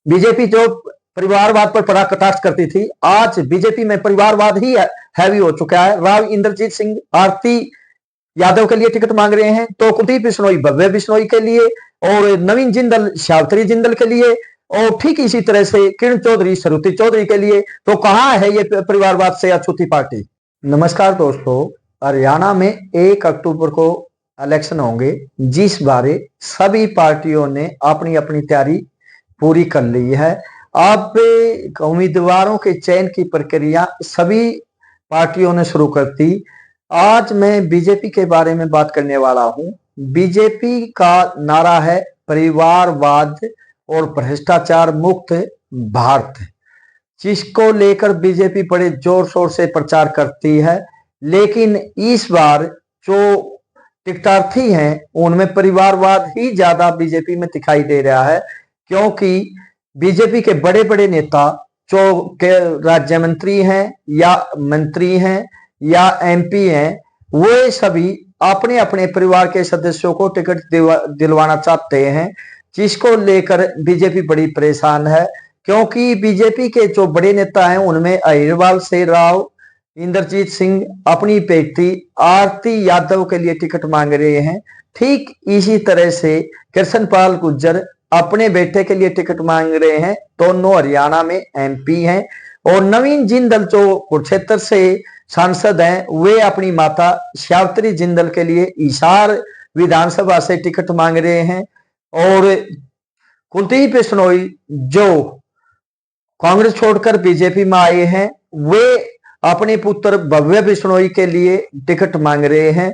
BJP जो परिवारवाद पर बड़ा कटाक्ष करती थी, आज बीजेपी में परिवारवाद ही हैवी हो चुका है। राव इंद्रजीत सिंह आरती यादव के लिए टिकट मांग रहे हैं, तो कुलदीप बिश्नोई भव्य बिश्नोई के लिए, और नवीन जिंदल शावत्री जिंदल के लिए, और ठीक इसी तरह से किरण चौधरी सरुति चौधरी के लिए। तो कहां है ये परिवारवाद से अछूती पार्टी? नमस्कार दोस्तों, हरियाणा में 1 अक्टूबर को इलेक्शन होंगे, जिस बारे सभी पार्टियों ने अपनी अपनी तैयारी पूरी कर ली है। अब उम्मीदवारों के चयन की प्रक्रिया सभी पार्टियों ने शुरू कर दी। आज मैं बीजेपी के बारे में बात करने वाला हूं। बीजेपी का नारा है परिवारवाद और भ्रष्टाचार मुक्त भारत, जिसको लेकर बीजेपी बड़े जोर शोर से प्रचार करती है। लेकिन इस बार जो टिकटार्थी हैं उनमें परिवारवाद ही ज्यादा बीजेपी में दिखाई दे रहा है, क्योंकि बीजेपी के बड़े बड़े नेता जो के राज्य मंत्री हैं या मंत्री हैं या एमपी हैं, वो सभी अपने अपने परिवार के सदस्यों को टिकट दिलवाना चाहते हैं, जिसको लेकर बीजेपी बड़ी परेशान है। क्योंकि बीजेपी के जो बड़े नेता हैं उनमें अहिरवाल से राव इंद्रजीत सिंह अपनी बेटी आरती यादव के लिए टिकट मांग रहे हैं। ठीक इसी तरह से कृष्णपाल गुर्जर अपने बेटे के लिए टिकट मांग रहे हैं। दोनों हरियाणा में एमपी हैं। और नवीन जिंदल जो कुरुक्षेत्र से सांसद हैं, वे अपनी माता शावत्री जिंदल के लिए हिसार विधानसभा से टिकट मांग रहे हैं। और कुलदीप बिश्नोई जो कांग्रेस छोड़कर बीजेपी में आए हैं, वे अपने पुत्र भव्य बिश्नोई के लिए टिकट मांग रहे हैं।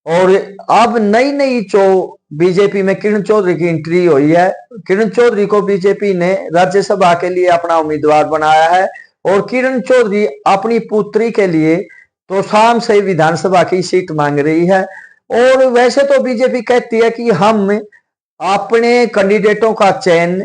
और अब नई जो बीजेपी में किरण चौधरी की एंट्री हुई है, किरण चौधरी को बीजेपी ने राज्यसभा के लिए अपना उम्मीदवार बनाया है। और किरण चौधरी अपनी पुत्री के लिए तो शाम से विधानसभा की सीट मांग रही है। और वैसे तो बीजेपी कहती है कि हम अपने कैंडिडेटों का चयन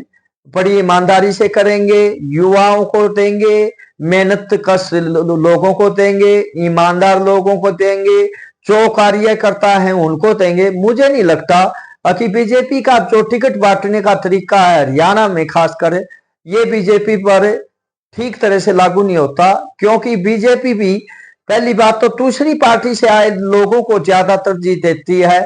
बड़ी ईमानदारी से करेंगे, युवाओं को देंगे, मेहनत कश लोगों को देंगे, ईमानदार लोगों को देंगे, जो कार्यकर्ता हैं उनको देंगे। मुझे नहीं लगता कि बीजेपी का जो टिकट बांटने का तरीका है हरियाणा में खासकर, ये बीजेपी पर ठीक तरह से लागू नहीं होता। क्योंकि बीजेपी भी पहली बात तो दूसरी पार्टी से आए लोगों को ज्यादा तरजीह देती है,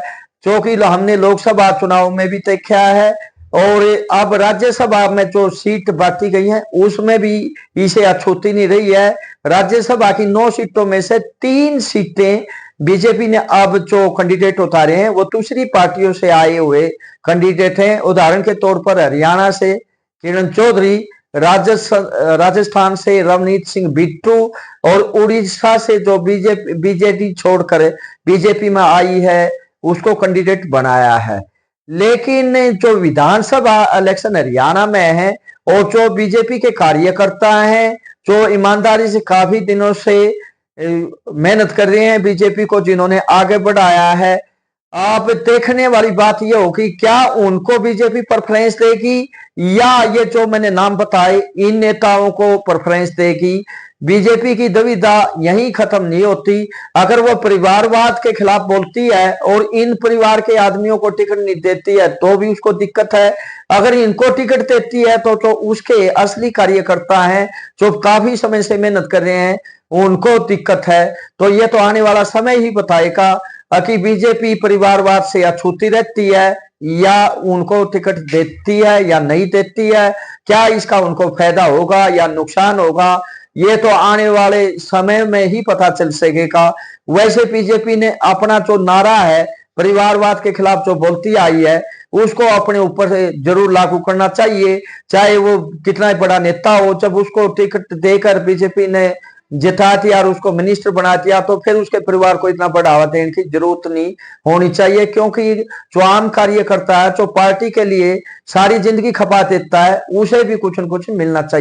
जो कि हमने लोकसभा चुनाव में भी देखा है। और अब राज्यसभा में जो सीट बांटी गई है उसमें भी इसे अछूती नहीं रही है। राज्यसभा की 9 सीटों में से 3 सीटें बीजेपी ने अब जो कैंडिडेट उतारे हैं वो दूसरी पार्टियों से आए हुए कैंडिडेट हैं। उदाहरण के तौर पर हरियाणा से किरण चौधरी, राजस्थान से रवनीत सिंह बिट्टू, और उड़ीसा से जो बीजेपी छोड़कर बीजेपी में आई है उसको कैंडिडेट बनाया है। लेकिन जो विधानसभा इलेक्शन हरियाणा में है और जो बीजेपी के कार्यकर्ता हैं, जो ईमानदारी से काफी दिनों से मेहनत कर रहे हैं बीजेपी को, जिन्होंने आगे बढ़ाया है, आप देखने वाली बात यह होगी क्या उनको बीजेपी प्रेफरेंस देगी या ये जो मैंने नाम बताए इन नेताओं को प्रेफरेंस देगी। बीजेपी की दुविधा यहीं खत्म नहीं होती। अगर वो परिवारवाद के खिलाफ बोलती है और इन परिवार के आदमियों को टिकट नहीं देती है तो भी उसको दिक्कत है। अगर इनको टिकट देती है तो उसके असली कार्यकर्ता हैं जो काफी समय से मेहनत कर रहे हैं उनको दिक्कत है। तो ये तो आने वाला समय ही बताएगा कि बीजेपी परिवारवाद से अछूती रहती है या उनको टिकट देती है या नहीं देती है। क्या इसका उनको फायदा होगा या नुकसान होगा, ये तो आने वाले समय में ही पता चल सकेगा। वैसे बीजेपी ने अपना जो नारा है परिवारवाद के खिलाफ जो बोलती आई है उसको अपने ऊपर से जरूर लागू करना चाहिए, चाहे वो कितना बड़ा नेता हो। जब उसको टिकट देकर बीजेपी ने जिता दिया और उसको मिनिस्टर बना दिया तो फिर उसके परिवार को इतना बढ़ावा देने की जरूरत नहीं होनी चाहिए। क्योंकि जो आम कार्यकर्ता है, जो पार्टी के लिए सारी जिंदगी खपा देता है, उसे भी कुछ न कुछ मिलना चाहिए।